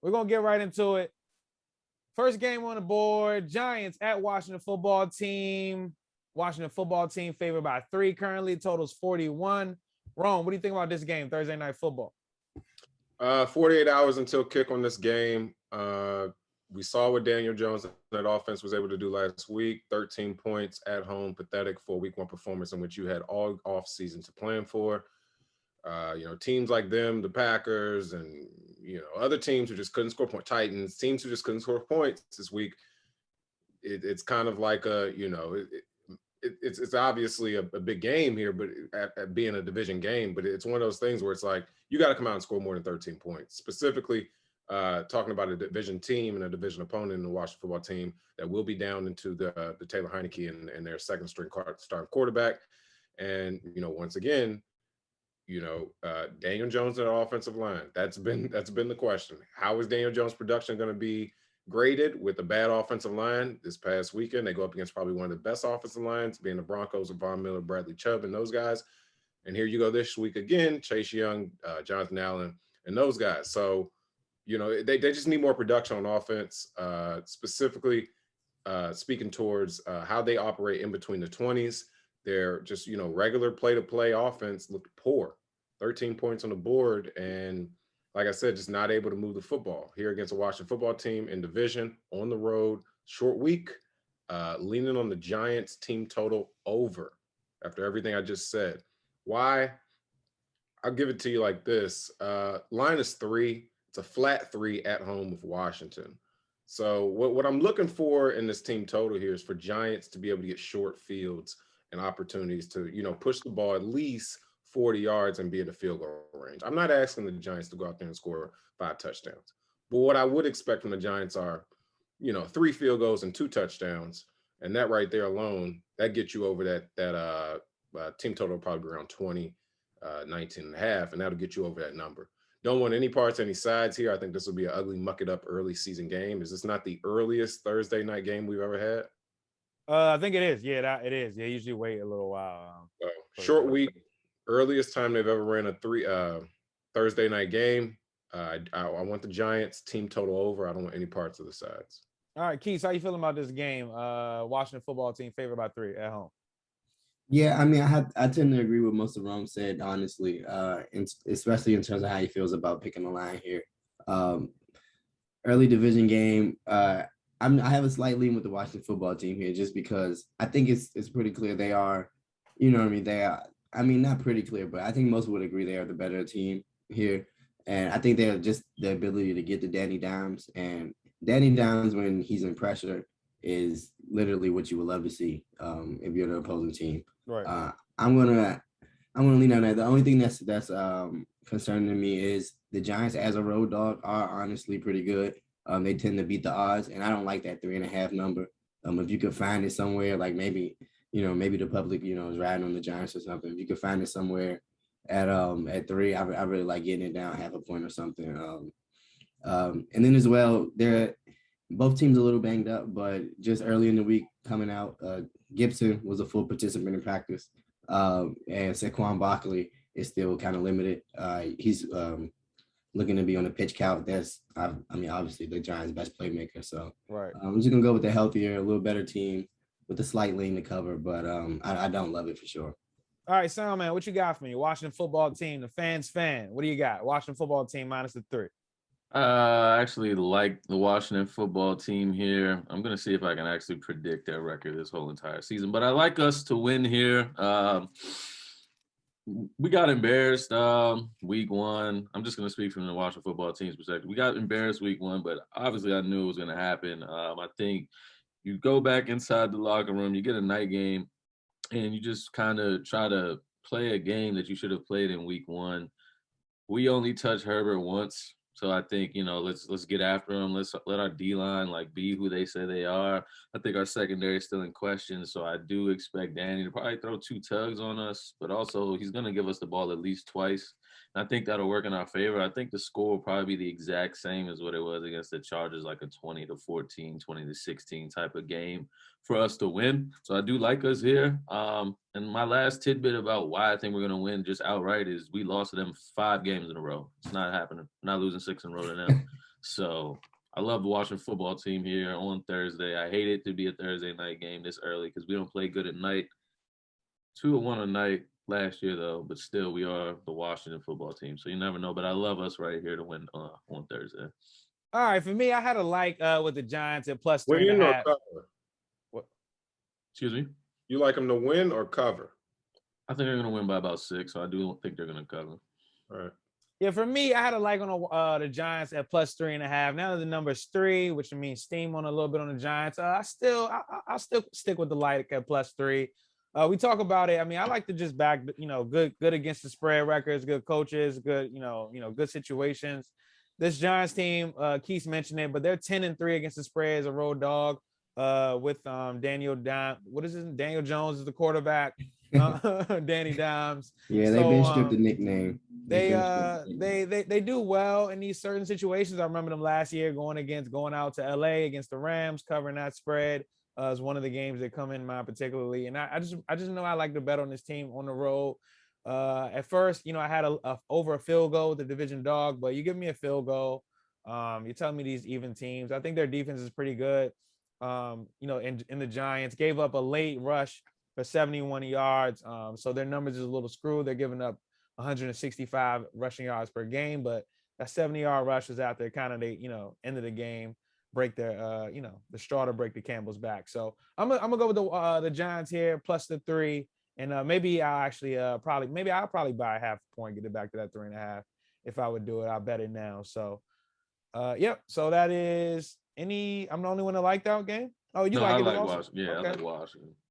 we're going to get right into it. First game on the board, Giants at Washington football team. Washington football team favored by 3 currently. Totals 41. Rome, what do you think about this game, Thursday Night Football? 48 hours until kick on this game. We saw what Daniel Jones and that offense was able to do last week. 13 points at home, pathetic for a week 1 performance in which you had all off season to plan for. Teams like them, the Packers, and other teams who just couldn't score points, Titans, teams who just couldn't score points this week. It's kind of like it's obviously a big game here, but at being a division game, but it's one of those things where it's like you got to come out and score more than 13 points. Specifically, talking about a division team and a division opponent in the Washington football team that will be down into the Taylor Heineke and their second string starting quarterback. And once again, Daniel Jones and the offensive line. That's been the question. How is Daniel Jones' production going to be graded with a bad offensive line? This past weekend, they go up against probably one of the best offensive lines, being the Broncos of Von Miller, Bradley Chubb, and those guys. And here you go this week again, Chase Young, Jonathan Allen, and those guys. So, they just need more production on offense, specifically speaking towards how they operate in between the 20s. They're just, regular play-to-play offense looked poor. 13 points on the board, and like I said, just not able to move the football here against a Washington football team in division, on the road, short week, leaning on the Giants team total over after everything I just said. Why? I'll give it to you like this. Line is 3. It's a flat 3 at home with Washington. So what I'm looking for in this team total here is for Giants to be able to get short fields and opportunities to, push the ball at least 40 yards and be at the field goal range. I'm not asking the Giants to go out there and score 5 touchdowns. But what I would expect from the Giants are, 3 field goals and 2 touchdowns. And that right there alone, that gets you over that team total probably around 20, 19 and a half, and that'll get you over that number. Don't want any parts, any sides here. I think this will be an ugly, muck it up early season game. Is this not the earliest Thursday night game we've ever had? I think it is. Yeah, it is. They usually wait a little while. Short week, earliest time they've ever ran a Thursday night game. I want the Giants team total over. I don't want any parts of the sides. All right, Keith, how you feeling about this game? Washington football team favored by 3 at home. Yeah, I mean, I tend to agree with most of Rome said, honestly, especially in terms of how he feels about picking the line here. Early division game. I have a slight lean with the Washington football team here, just because I think it's pretty clear they are, they are. I mean, not pretty clear, but I think most would agree they are the better team here. And I think they're just the ability to get to Danny Dimes. And Danny Dimes, when he's in pressure, is literally what you would love to see if you're the opposing team. Right. I'm gonna lean on that. The only thing that's concerning to me is the Giants as a road dog are honestly pretty good. They tend to beat the odds, and I don't like that 3.5 number. If you could find it somewhere, like maybe the public, is riding on the Giants or something. If you could find it somewhere at 3, I really like getting it down 0.5 point or something. And then as well, both teams a little banged up, but just early in the week coming out, Gibson was a full participant in practice, and Saquon Barkley is still kind of limited. He's looking to be on the pitch count. Obviously the Giants' best playmaker. So right. I'm just gonna go with the healthier, a little better team with a slight lean to cover, but I don't love it for sure. All right, Sound Man, what you got for me? Washington football team, the fans fan. What do you got? Washington football team minus the 3. I actually like the Washington football team here. I'm going to see if I can actually predict their record this whole entire season. But I like us to win here. We got embarrassed week 1. I'm just going to speak from the Washington football team's perspective. We got embarrassed week 1, but obviously I knew it was going to happen. I think you go back inside the locker room, you get a night game, and you just kind of try to play a game that you should have played in week 1. We only touched Herbert once. So I think, let's get after them. Let's let our D-line be who they say they are. I think our secondary is still in question. So I do expect Danny to probably throw 2 tugs on us, but also he's going to give us the ball at least twice. And I think that'll work in our favor. I think the score will probably be the exact same as what it was against the Chargers, like a 20-14, 20-16 type of game for us to win. So I do like us here. And my last tidbit about why I think we're going to win just outright is we lost to them 5 games in a row. It's not happening. We're not losing 6 in a row to them. So I love the Washington football team here on Thursday. I hate it to be a Thursday night game this early because we don't play good at night. 2-1 a night last year, though, but still, we are the Washington football team. So you never know. But I love us right here to win on Thursday. All right, for me, I had a like with the Giants at plus Win or 3.5. cover? Excuse me? You like them to win or cover? I think they're going to win by about 6, so I do think they're going to cover. All right. Yeah, for me, I had a like on the Giants at plus 3.5. Now that the number's 3, which means steam on a little bit on the Giants. I'll still stick with the like at plus 3. We talk about it. I mean, I like to just back, good against the spread records, good coaches, good, good situations. This Giants team, Keith mentioned it, but they're 10-3 against the spread as a road dog. With Daniel Jones is the quarterback. Danny Dimes. Yeah, they've been stripped the nickname. They do well in these certain situations. I remember them last year going out to LA against the Rams, covering that spread. Is one of the games that come in mind particularly. And I just know I like to bet on this team on the road. At first, I had over a field goal with the division dog, but you give me a field goal. You're telling me these even teams. I think their defense is pretty good. In the Giants gave up a late rush for 71 yards. So their numbers is a little screwed. They're giving up 165 rushing yards per game, but that 70-yard rush was out there kind of end of the game, break their the straw to break the Campbell's back. So I'm gonna go with the Giants here plus the 3, and maybe I'll actually I'll probably buy a half point, get it back to that 3.5. If I would do it, I'll bet it now. So yep. So that is I'm the only one that liked that game. Oh, you like it? I like also? Washington. Yeah, okay. I like Washington.